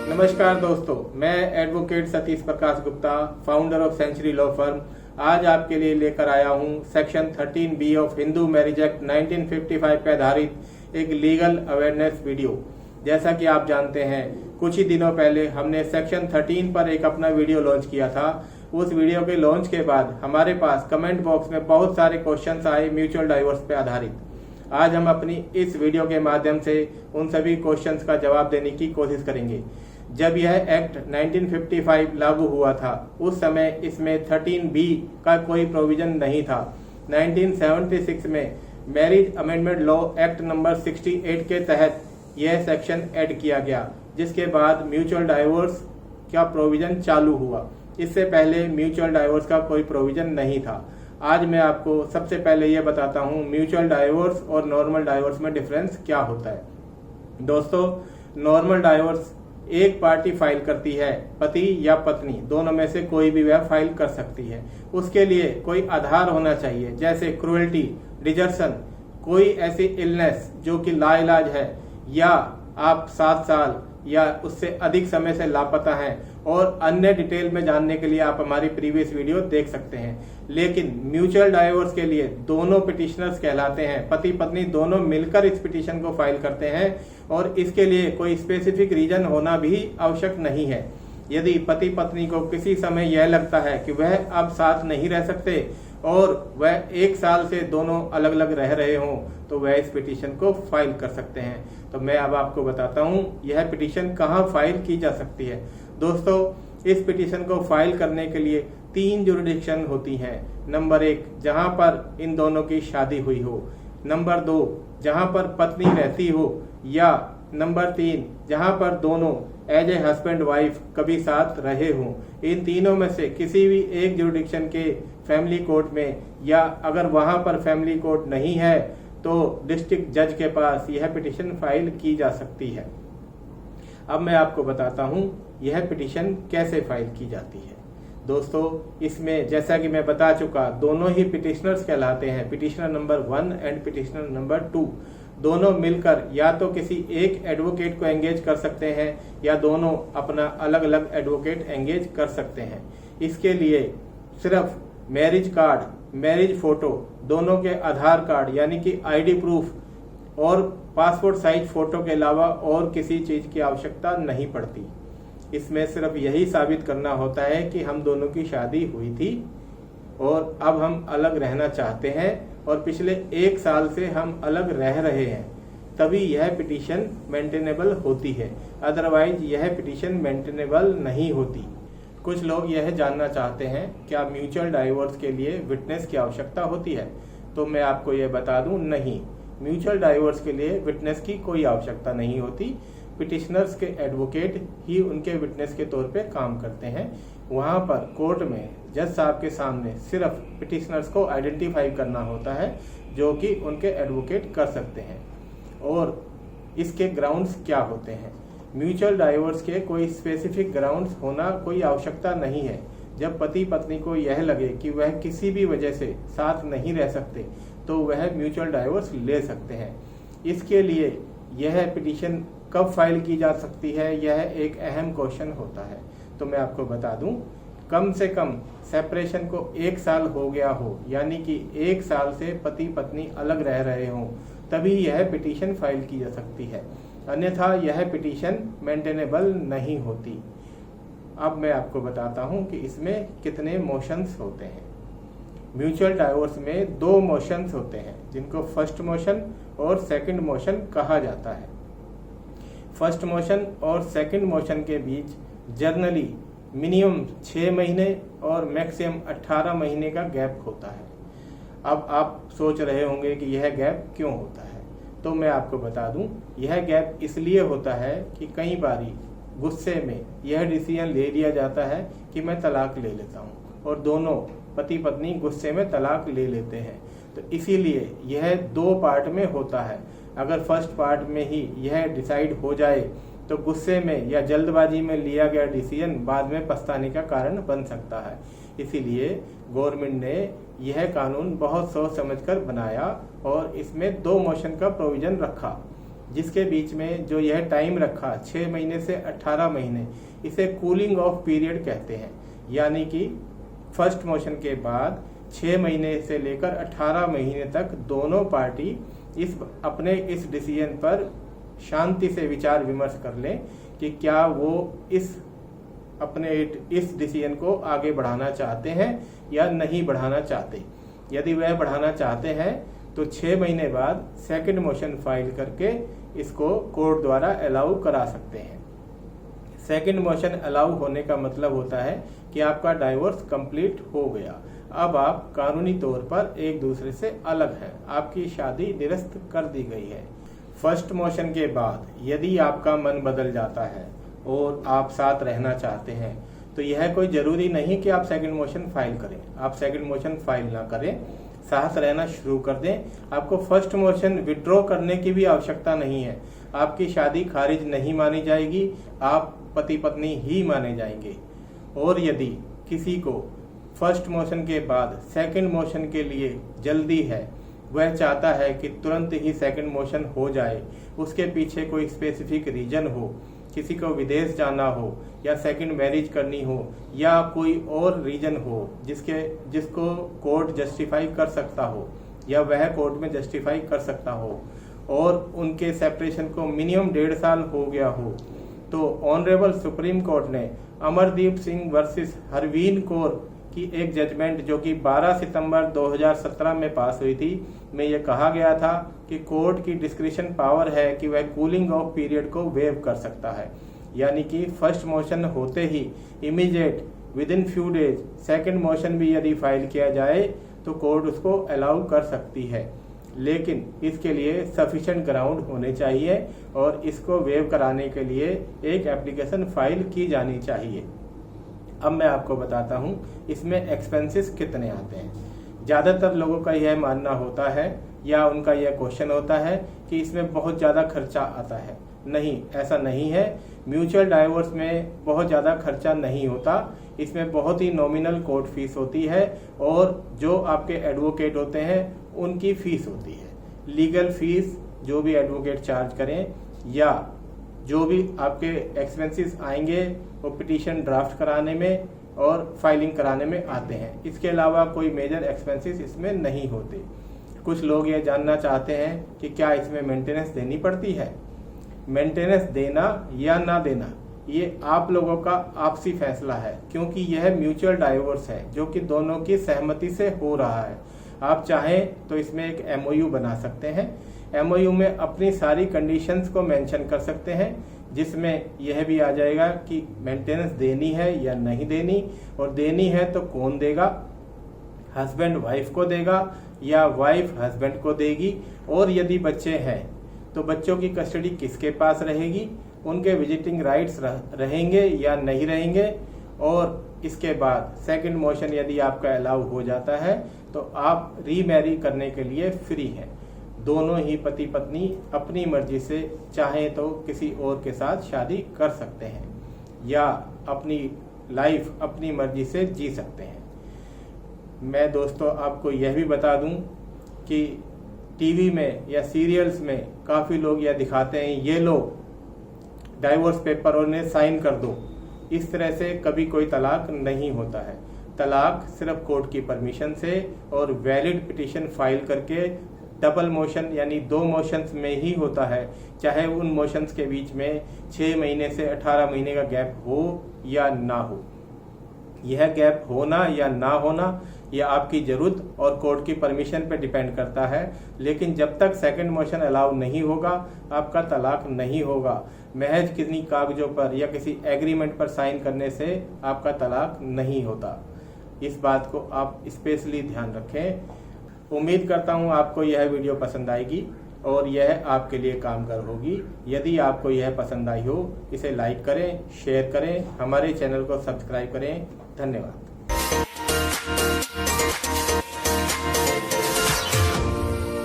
नमस्कार दोस्तों, मैं advocate Satish Prakash Gupta, founder of Century Law Firm, आज आपके लिए लेकर आया हूं section 13B of Hindu Marriage Act 1955 पर आधारित एक लीगल अवेयरनेस वीडियो। जैसा कि आप जानते हैं, कुछ ही दिनों पहले हमने सेक्शन 13 पर एक अपना वीडियो लॉन्च किया था। उस वीडियो के लॉन्च के बाद हमारे पास कमेंट बॉक्स में बहुत सारे क्वेश्चंस आए म्यूचुअल डाइवोर्स पर आधारित। आज हम अपनी इस वीडियो के माध्यम से उन सभी क्वेश्चंस का जवाब देने की कोशिश करेंगे। जब यह एक्ट 1955 लागू हुआ था, उस समय इसमें 13B का कोई प्रोविजन नहीं था। 1976 में marriage amendment law act number 68 के तहत यह सेक्शन ऐड किया गया, जिसके बाद म्यूचुअल डाइवोर्स का प्रोविजन चालू हुआ। इससे पहले म्यूचुअल डाइवोर्स का कोई प्रोविजन नहीं था। आज मैं आपको सबसे पहले यह बताता हूँ म्यूचुअल डाइवोर्स और नॉर्मल डाइवोर्स में डिफरेंस क्या होता है। दोस्तों, नॉर्मल डाइवोर्स एक पार्टी फाइल करती है, पति या पत्नी दोनों में से कोई भी वह फाइल कर सकती है। उसके लिए कोई आधार होना चाहिए, जैसे क्रुएल्टी, डिजर्शन, कोई ऐसी इलनेस जो कि लाइलाज है, या आप 7 साल या उससे अधिक समय से लापता हैं। और अन्य डिटेल में जानने के लिए आप हमारी प्रीवियस वीडियो देख सकते हैं। लेकिन म्यूचुअल डाइवोर्स के लिए दोनों पिटिशनर्स कहलाते हैं, पति पत्नी दोनों मिलकर इस पिटीशन को फाइल करते हैं और इसके लिए कोई स्पेसिफिक रीजन होना भी आवश्यक नहीं है। यदि पति पत्नी को किसी समय यह लगता है कि वह अब साथ नहीं रह सकते और वह 1 साल से दोनों अलग अलग रह रहे हों, तो वह इस पिटीशन को फाइल कर सकते हैं। तो मैं अब आपको बताता हूं यह पिटीशन कहां फाइल की जा सकती है। दोस्तों, इस पिटीशन को फाइल करने के लिए 3 जुरिडिक्शन होती हैं। नंबर 1, जहां पर इन दोनों की शादी हुई हो। नंबर 2, जहां पर पत्नी रहती हो। या नंबर 3, जहां पर दोनों एज ए हस्बैंड वाइफ कभी साथ रहे हों। इन तीनों में से किसी भी एक जुरिडिक्शन के फैमिली कोर्ट में, या अगर वहां पर फैमिली कोर्ट नहीं है तो डिस्ट्रिक्ट जज के पास यह पिटीशन फाइल की जा सकती है। अब मैं आपको बताता हूं यह पिटीशन कैसे फाइल की जाती है। दोस्तों, इसमें जैसा कि मैं बता चुका, दोनों ही पिटिशनर्स कहलाते हैं, petitioner number 1 and petitioner number 2। दोनों मिलकर या तो किसी एक एडवोकेट को एंगेज कर सकते हैं या दोनों अपना अलग अलग एडवोकेट एंगेज कर सकते हैं। इसके लिए सिर्फ मैरिज कार्ड, मैरिज फोटो, दोनों के आधार कार्ड यानी कि आईडी प्रूफ और पासपोर्ट साइज फोटो के अलावा और किसी चीज की आवश्यकता नहीं पड़ती। इसमें सिर्फ यही साबित करना होता है कि हम दोनों की शादी हुई थी और अब हम अलग रहना चाहते हैं और पिछले 1 साल से हम अलग रह रहे हैं, तभी यह पिटीशन मेंटेनेबल होती है। अदरवाइज यह पिटीशन मेंटेनेबल नहीं होती। कुछ लोग यह जानना चाहते हैं क्या म्यूचुअल डाइवोर्स के लिए विटनेस की आवश्यकता होती है, तो मैं आपको यह बता दूं, नहीं, म्यूचुअल डाइवोर्स के लिए विटनेस की कोई आवश्यकता नहीं होती। पिटिशनर्स के एडवोकेट ही उनके विटनेस के तौर पे काम करते हैं। वहां पर कोर्ट में जज साहब के सामने सिर्फ पिटिशनर्स को आइडेंटिफाई करना होता है, जो कि उनके एडवोकेट कर सकते हैं। और इसके ग्राउंड्स क्या होते हैं? म्यूचुअल डाइवोर्स के कोई स्पेसिफिक ग्राउंड्स होना कोई आवश्यकता नहीं है। जब पति पत्नी को यह लगे कि वह किसी भी वजह से साथ नहीं रह सकते, तो वह म्यूचुअल डाइवोर्स ले सकते हैं। इसके लिए यह पिटीशन कब फाइल की जा सकती है, यह एक अहम क्वेश्चन होता है। तो मैं आपको बता दूं, कम से कम सेपरेशन को 1 साल हो गया हो, यानी कि 1 साल से पति पत्नी अलग रह रहे हों, तभी यह पिटीशन फाइल की जा सकती है। अन्यथा यह पिटीशन मेंटेनेबल नहीं होती। अब मैं आपको बताता हूं कि इसमें कितने मोशंस होते हैं। म्यूचुअल डाइवोर्स में 2 मोशंस होते हैं, जिनको फर्स्ट मोशन और सेकंड मोशन कहा जाता है। फर्स्ट मोशन और सेकंड मोशन के बीच जर्नली मिनिमम 6 महीने और मैक्सिमम 18 महीने का गैप होता है। अब आप सोच रहे होंगे कि यह गैप क्यों होता है, तो मैं आपको बता दूं, यह गैप इसलिए होता है कि कई बारी गुस्से में यह डिसीजन ले लिया जाता है कि मैं तलाक ले लेता हूं, और दोनों पति पत्नी गुस्से में तलाक ले लेते हैं। तो इसीलिए यह 2 पार्ट में होता है। अगर फर्स्ट पार्ट में ही यह डिसाइड हो जाए तो गुस्से में या जल्दबाजी में लिया गया डिसीजन बाद में पछताने का कारण बन सकता है। इसीलिए गवर्नमेंट ने यह कानून बहुत सोच समझकर बनाया और इसमें 2 मोशन का प्रोविजन रखा, जिसके बीच में जो यह टाइम रखा 6 महीने से 18 महीने, इसे कूलिंग ऑफ पीरियड कहते हैं। यानी कि फर्स्ट मोशन के बाद 6 महीने से लेकर 18 महीने तक दोनों पार्टी अपने इस डिसीजन पर शांति से विचार विमर्श कर लें कि क्या वो अपने इस डिसीजन को आगे बढ़ाना चाहते हैं या नहीं बढ़ाना चाहते। यदि वह बढ़ाना चाहते हैं तो 6 महीने बाद सेकंड मोशन फाइल करके इसको कोर्ट द्वारा अलाउ करा सकते हैं। सेकंड मोशन अलाउ होने का मतलब होता है कि आपका डाइवोर्स कंप्लीट हो गया, अब आप कानूनी तौर पर एक दूसरे से अलग हैं, आपकी शादी निरस्त कर दी गई है। फर्स्ट मोशन के बाद यदि आपका मन बदल जाता है और आप साथ रहना चाहते हैं तो यह कोई जरूरी नहीं कि आप सेकंड मोशन फाइल करें। आप सेकंड मोशन फाइल ना करें, साथ रहना शुरू कर दें। आपको फर्स्ट मोशन विड्रॉ करने की भी आवश्यकता नहीं है। आपकी शादी खारिज नहीं मानी जाएगी, आप पति पत्नी ही माने जाएंगे। और यदि किसी को फर्स्ट मोशन के बाद सेकंड मोशन के लिए जल्दी है, वह चाहता है कि तुरंत ही सेकंड मोशन हो जाए, उसके पीछे कोई स्पेसिफिक रीजन हो, किसी को विदेश जाना हो या सेकंड मैरिज करनी हो या कोई और रीजन हो जिसको कोर्ट जस्टिफाई कर सकता हो या वह कोर्ट में जस्टिफाई कर सकता हो और उनके सेपरेशन को मिनिमम 1.5 साल हो गया हो, तो ऑनरेबल सुप्रीम कोर्ट ने अमरदीप सिंह वर्सेस हरवीन कौर की एक जजमेंट जो कि 12 सितंबर 2017 में पास हुई थी, में यह कहा गया था कि कोर्ट की डिस्क्रिशन पावर है कि वह कूलिंग ऑफ पीरियड को वेव कर सकता है। यानी कि फर्स्ट मोशन होते ही immediate within few days second motion भी यदि फाइल किया जाए तो कोर्ट उसको अलाउ कर सकती है, लेकिन इसके लिए सफिशिएंट ग्राउंड होने चाहिए और इसको वेव कराने के लिए एक एप्लीकेशन फाइल की जानी चाहिए। अब मैं आपको बताता हूं इसमें एक्सपेंसेस कितने आते हैं। ज़्यादातर लोगों का यह मानना होता है या उनका यह क्वेश्चन होता है कि इसमें बहुत ज़्यादा खर्चा आता है। नहीं, ऐसा नहीं है। म्यूचुअल डाइवोर्स में बहुत ज़्यादा खर्चा नहीं होता, इसमें बहुत ही नॉमिनल कोर्ट फीस होती है और जो आपके एडवोकेट होते हैं उनकी फीस होती है। लीगल फीस जो भी एडवोकेट चार्ज करें या जो भी आपके एक्सपेंसेस आएंगे वो पिटीशन ड्राफ्ट कराने में और फाइलिंग कराने में आते हैं। इसके अलावा कोई मेजर एक्सपेंसेस इसमें नहीं होते। कुछ लोग ये जानना चाहते हैं कि क्या इसमें मेंटेनेंस देनी पड़ती है। मेंटेनेंस देना या ना देना ये आप लोगों का आपसी फैसला है, क्योंकि यह म्यूचुअल डाइवोर्स है जो कि दोनों की सहमति से हो रहा है। आप चाहें तो इसमें एक MOU बना सकते हैं। MOU में अपनी सारी कंडीशंस को मेंशन कर सकते हैं, जिसमें यह भी आ जाएगा कि मेंटेनेंस देनी है या नहीं देनी, और देनी है तो कौन देगा, हस्बैंड वाइफ को देगा या वाइफ हस्बैंड को देगी, और यदि बच्चे हैं तो बच्चों की कस्टडी किसके पास रहेगी, उनके विजिटिंग राइट्स रहेंगे या नहीं रहेंगे। और इसके बाद सेकंड मोशन यदि आपका अलाउ हो जाता है तो आप रीमैरी करने के लिए फ्री हैं। दोनों ही पति पत्नी अपनी मर्जी से चाहें तो किसी और के साथ शादी कर सकते हैं या अपनी लाइफ अपनी मर्जी से जी सकते हैं। मैं दोस्तों आपको यह भी बता दूं कि टीवी में या सीरियल्स में काफ़ी लोग यह दिखाते हैं, ये लो डाइवोर्स पेपर ने साइन कर दो। इस तरह से कभी कोई तलाक नहीं होता है। तलाक सिर्फ कोर्ट की परमिशन से और वैलिड पिटीशन फाइल करके डबल मोशन यानी 2 मोशंस में ही होता है, चाहे उन मोशंस के बीच में 6 महीने से 18 महीने का गैप हो या ना हो। यह गैप होना या ना होना यह आपकी जरूरत और कोर्ट की परमिशन पर डिपेंड करता है, लेकिन जब तक सेकंड मोशन अलाउ नहीं होगा आपका तलाक नहीं होगा। महज किसी कागजों पर या किसी एग्रीमेंट पर साइन करने से आपका तलाक नहीं होता। इस बात को आप स्पेशली ध्यान रखें। उम्मीद करता हूँ आपको यह वीडियो पसंद आएगी और यह आपके लिए कामगार होगी। यदि आपको यह पसंद आई हो इसे लाइक करें, शेयर करें, हमारे चैनल को सब्सक्राइब करें। धन्यवाद।